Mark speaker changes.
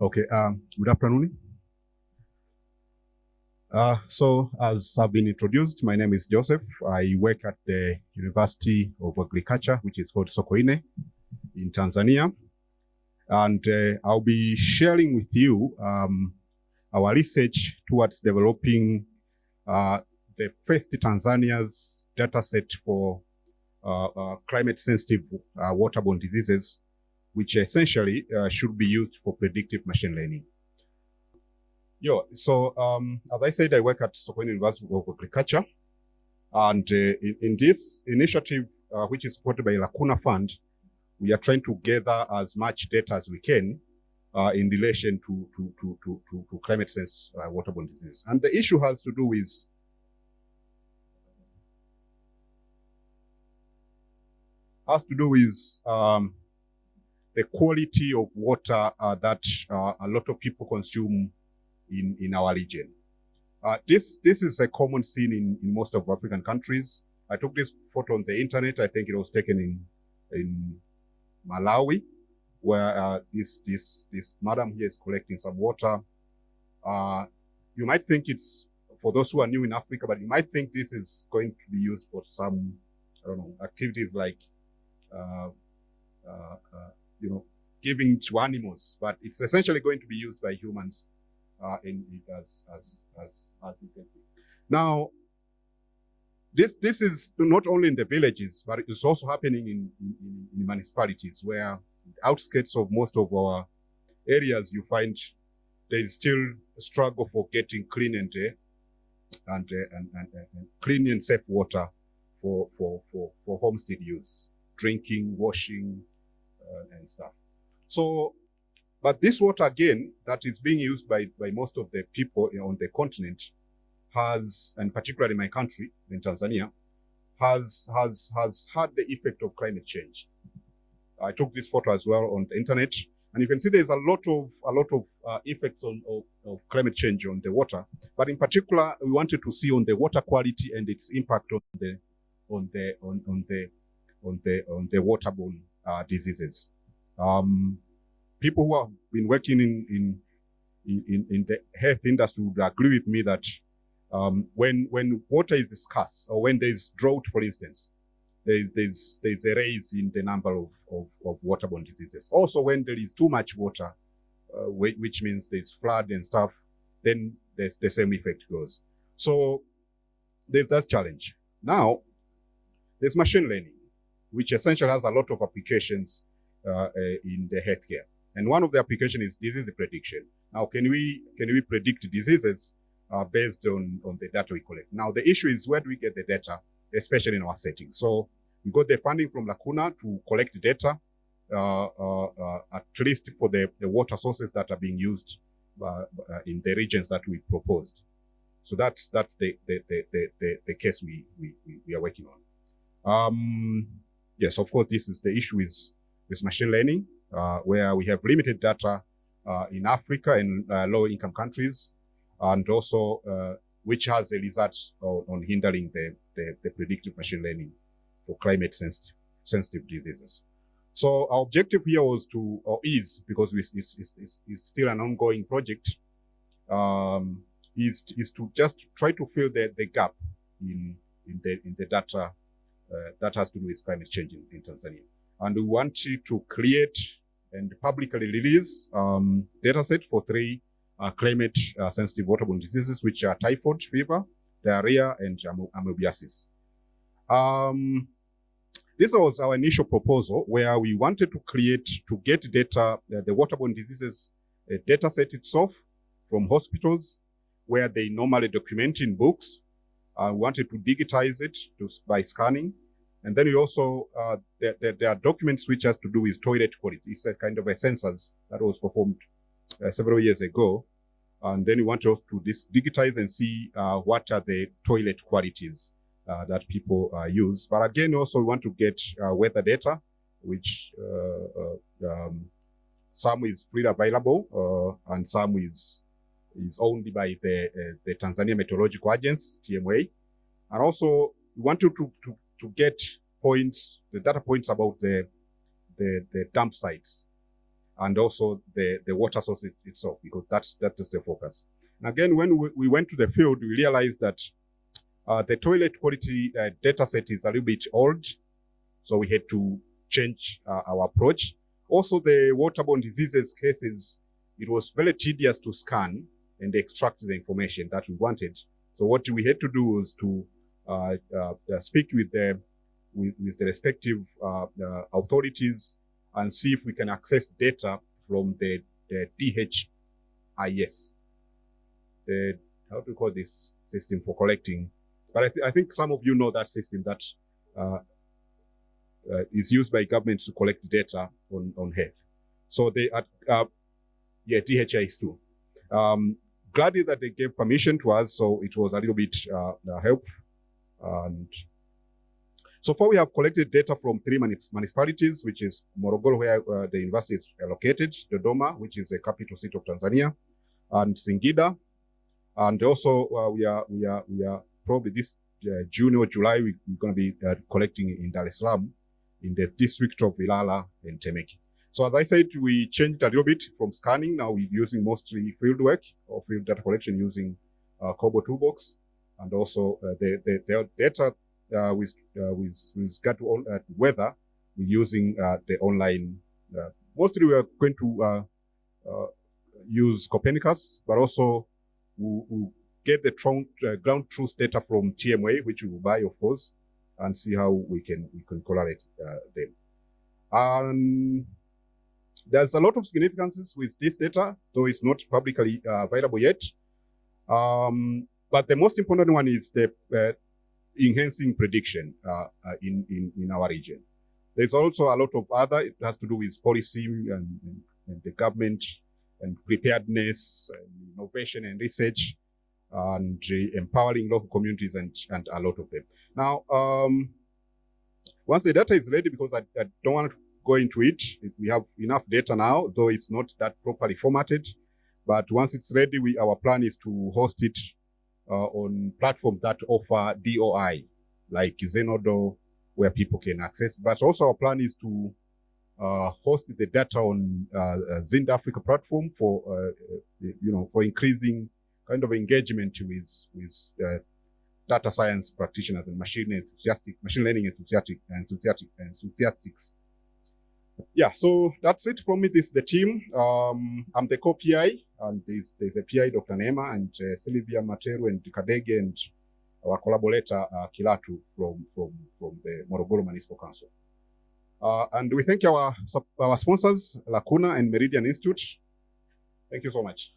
Speaker 1: Okay, good afternoon. So as I've been introduced, my name is Joseph. I work at the University of Agriculture, which is called Sokoine in Tanzania. And I'll be sharing with you our research towards developing the first Tanzania's dataset for climate-sensitive waterborne diseases, which essentially should be used for predictive machine learning. So as I said, I work at Sokoine University of Agriculture, and in this initiative, which is supported by Lacuna Fund, we are trying to gather as much data as we can in relation to climate-sensitive waterborne disease. And the issue has to do with the quality of water that a lot of people consume in our region. This is a common scene in most of African countries. I took this photo on the internet. I think it was taken in Malawi, where this madam here is collecting some water. You might think it's for those who are new in Africa, but you might think this is going to be used for some, I don't know, activities like giving to animals, but it's essentially going to be used by humans as you can see. Now, this is not only in the villages, but it's also happening in municipalities, where the outskirts of most of our areas, you find there is still a struggle for getting clean and clean and safe water for homestead use, drinking, washing, and stuff. So, but this water, again, that is being used by most of the people on the continent has, and particularly in my country, in Tanzania, has had the effect of climate change. I took this photo as well on the internet, and you can see there's a lot of effects of climate change on the water. But in particular, we wanted to see on the water quality and its impact on the waterborne diseases. People who have been working in the health industry would agree with me that when water is scarce, or when there's drought, for instance, there's a rise in the number of waterborne diseases. Also, when there is too much water, which means there's flood and stuff, then the same effect goes. So there's that challenge. Now, there's machine learning, which essentially has a lot of applications in the healthcare. And one of the applications is disease prediction. Now, can we predict diseases based on the data we collect? Now, the issue is, where do we get the data, especially in our setting? So we got the funding from Lacuna to collect data, at least for the water sources that are being used in the regions that we proposed. So that's the case we are working on. Yes, of course, this is the issue with machine learning, where we have limited data in Africa and low-income countries, and also which has a result on hindering the predictive machine learning for climate-sensitive diseases. So our objective here was is, because it's still an ongoing project, is to just try to fill the gap in the data that has to do with climate change in Tanzania. And we want to create and publicly release dataset for 3 climate-sensitive waterborne diseases, which are typhoid fever, diarrhea, and amoebiasis. This was our initial proposal, where we wanted to get data, the waterborne diseases dataset itself from hospitals, where they normally document in books. We wanted to digitize it by scanning. And then we also, there are documents which has to do with toilet quality. It's a kind of a census that was performed several years ago. And then we want to digitize and see what are the toilet qualities that people use. But again, also we want to get weather data, which some is freely available, and some is owned by the Tanzania Meteorological Agency, TMA. And also we wanted to get the data points about the dump sites. and also the water source itself, because that is the focus. And again, when we went to the field, we realized that the toilet quality data set is a little bit old, so we had to change our approach. Also, the waterborne diseases cases, it was very tedious to scan and extract the information that we wanted. So what we had to do was to speak with the respective authorities and see if we can access data from the DHIS, how do you call this system for collecting? But I think some of you know that system that is used by government to collect data on health. So they DHIS too. Gladly that they gave permission to us, so it was a little bit help. And so far we have collected data from 3 municipalities, which is Morogoro, where the university is located, Dodoma, which is the capital city of Tanzania, and Singida. And also we are probably this June or July, we're going to be collecting in Dar es Salaam, in the district of Ilala and Temeke. So as I said, we changed a little bit from scanning. Now we're using mostly field work or field data collection using Kobo Toolbox, and also the data with regard to weather, we're using the online. Mostly we are going to use Copernicus, but also we'll get the ground truth data from TMA, which we will buy, of course, and see how we can correlate them. There's a lot of significances with this data, though it's not publicly available yet. But the most important one is the enhancing prediction in our region. There's also a lot of other, it has to do with policy and the government and preparedness and innovation and research and empowering local communities and a lot of them. Now, once the data is ready, because I don't want to go into it, we have enough data now, though it's not that properly formatted. But once it's ready, our plan is to host it on platforms that offer DOI, like Zenodo, where people can access. But also our plan is to host the data on Zind Africa platform for for increasing kind of engagement with data science practitioners and machine learning enthusiasts. Yeah, so that's it from me. This is the team. I'm the co-PI, and there's a PI, Dr. Neema, and Sylvia Materu, and Kadege, and our collaborator, Kilatu, from the Morogoro Municipal Council. And we thank our sponsors, Lacuna and Meridian Institute. Thank you so much.